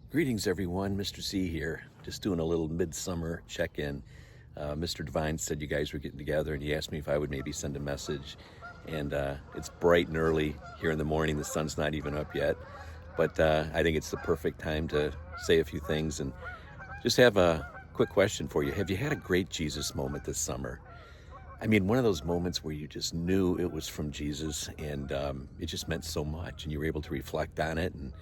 Greetings, everyone. Mr. C here. Just doing a little midsummer check-in. Mr. Devine said you guys were getting together, and he asked me if I would maybe send a message. And it's bright and early here in the morning. The sun's not even up yet, but I think it's the perfect time to say a few things and just have a quick question for you. Have you had a great Jesus moment this summer? I mean, one of those moments where you just knew it was from Jesus, and it just meant so much, and you were able to reflect on it and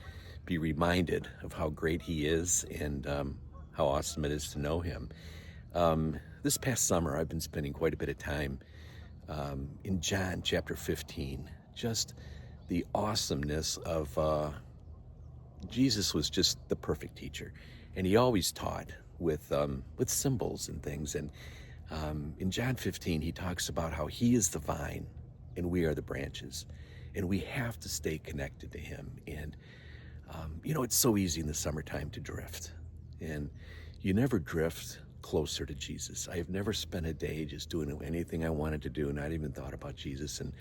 be reminded of how great he is and how awesome it is to know him. This past summer, I've been spending quite a bit of time in John chapter 15. Just the awesomeness of Jesus was just the perfect teacher, and he always taught with symbols and things. And in John 15, he talks about how he is the vine and we are the branches, and we have to stay connected to him. And it's so easy in the summertime to drift, and you never drift closer to Jesus. I have never spent a day just doing anything I wanted to do, not even thought about Jesus, and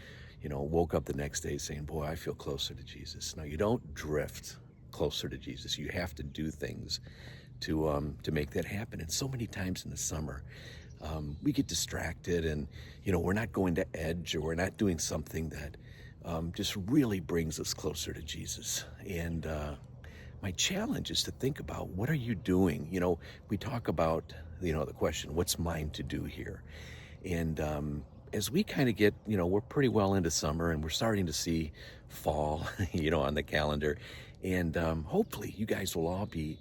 woke up the next day saying, boy, I feel closer to Jesus. No, you don't drift closer to Jesus. You have to do things to make that happen. And so many times in the summer, we get distracted, and we're not going to Edge, or we're not doing something that just really brings us closer to Jesus. And my challenge is to think about, what are you doing? We talk about the question, what's mine to do here? And as we kind of get, we're pretty well into summer, and we're starting to see fall on the calendar. And hopefully you guys will all be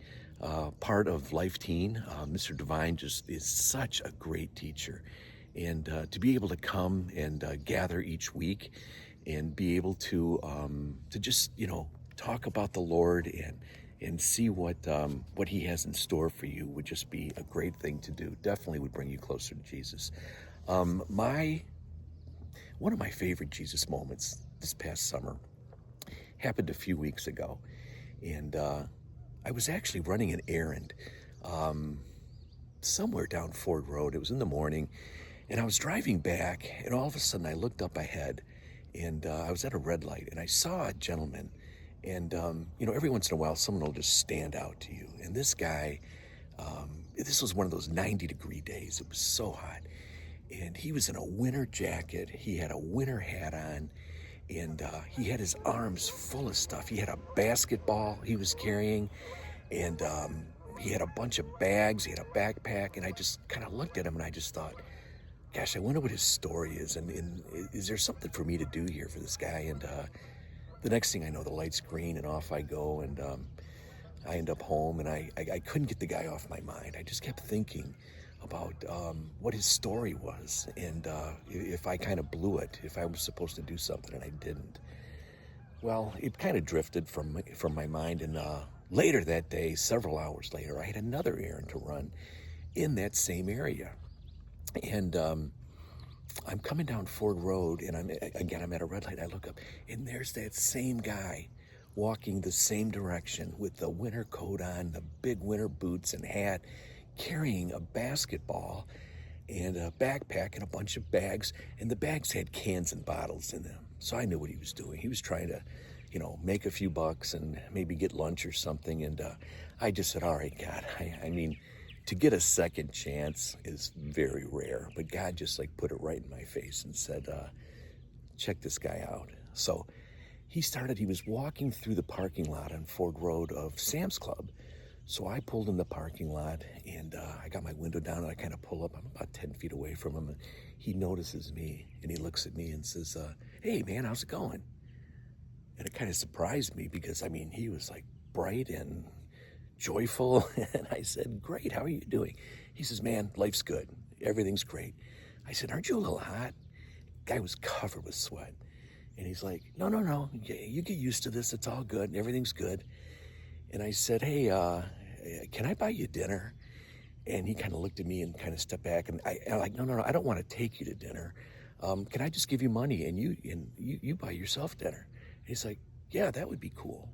part of Life Teen. Mr. Devine just is such a great teacher, and to be able to come and gather each week and be able to just talk about the Lord and see what he has in store for you would just be a great thing to do. Definitely would bring you closer to Jesus. One of my favorite Jesus moments this past summer happened a few weeks ago, and I was actually running an errand somewhere down Ford Road. It was in the morning, and I was driving back, and all of a sudden I looked up ahead, and I was at a red light, and I saw a gentleman. And every once in a while someone will just stand out to you, and this guy, this was one of those 90-degree days. It was so hot, and he was in a winter jacket. He had a winter hat on, and he had his arms full of stuff. He had a basketball he was carrying, and he had a bunch of bags. He had a backpack, and I just kind of looked at him, and I just thought, gosh, I wonder what his story is, and is there something for me to do here for this guy? And the next thing I know, the light's green, and off I go, and I end up home, and I couldn't get the guy off my mind. I just kept thinking about what his story was, and if I kind of blew it, if I was supposed to do something and I didn't. Well, it kind of drifted from my mind, and later that day, several hours later, I had another errand to run in that same area. And I'm coming down Ford Road, and I'm at a red light. I look up, and there's that same guy walking the same direction with the winter coat on, the big winter boots and hat, carrying a basketball and a backpack and a bunch of bags, and the bags had cans and bottles in them. So I knew what he was doing. He was trying to, make a few bucks and maybe get lunch or something. And I just said, all right, God, I mean, to get a second chance is very rare, but God just put it right in my face and said, check this guy out. So he was walking through the parking lot on Ford Road of Sam's Club. So I pulled in the parking lot, and I got my window down, and I kind of pull up. I'm about 10 feet away from him, and he notices me, and he looks at me and says, hey man, how's it going? And it kind of surprised me, because he was bright and joyful. And I said, great, how are you doing? He says, man, life's good, everything's great. I said, aren't you a little hot? Guy was covered with sweat, and he's like, no, you get used to this, it's all good, and everything's good. And I said, hey, can I buy you dinner? And he kind of looked at me and kind of stepped back, and I'm like, no, I don't want to take you to dinner. Can I just give you money and you buy yourself dinner? And he's like, yeah, that would be cool.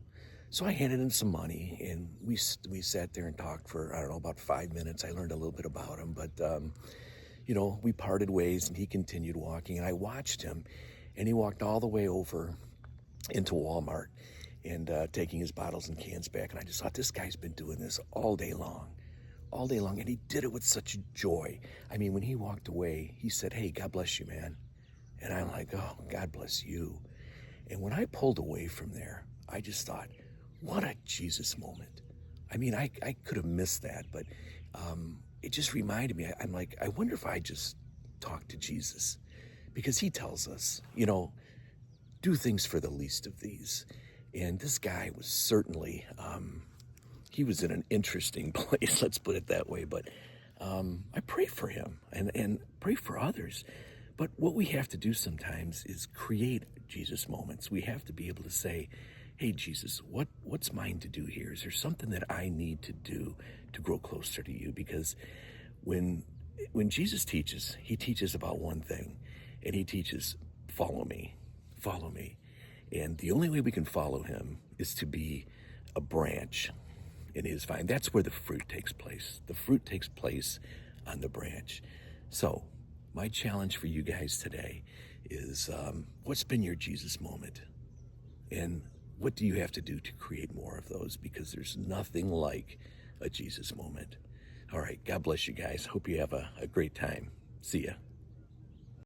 So I handed him some money, and we sat there and talked for, I don't know, about 5 minutes. I learned a little bit about him, but we parted ways, and he continued walking, and I watched him, and he walked all the way over into Walmart. and taking his bottles and cans back. And I just thought, this guy's been doing this all day long. All day long. And he did it with such joy. I mean, when he walked away, he said, "Hey, God bless you, man." And I'm like, "Oh, God bless you." And when I pulled away from there, I just thought, what a Jesus moment. I mean, I could have missed that, but it just reminded me. I'm like, I wonder if I just talked to Jesus, because he tells us, do things for the least of these. And this guy was certainly, he was in an interesting place, let's put it that way. But I pray for him and pray for others. But what we have to do sometimes is create Jesus moments. We have to be able to say, "Hey, Jesus, what's mine to do here? Is there something that I need to do to grow closer to you?" Because when Jesus teaches, he teaches about one thing, and he teaches, follow me, follow me. And the only way we can follow him is to be a branch in his vine. That's where the fruit takes place. The fruit takes place on the branch. So my challenge for you guys today is, what's been your Jesus moment? And what do you have to do to create more of those? Because there's nothing like a Jesus moment. All right, God bless you guys. Hope you have a great time. See ya.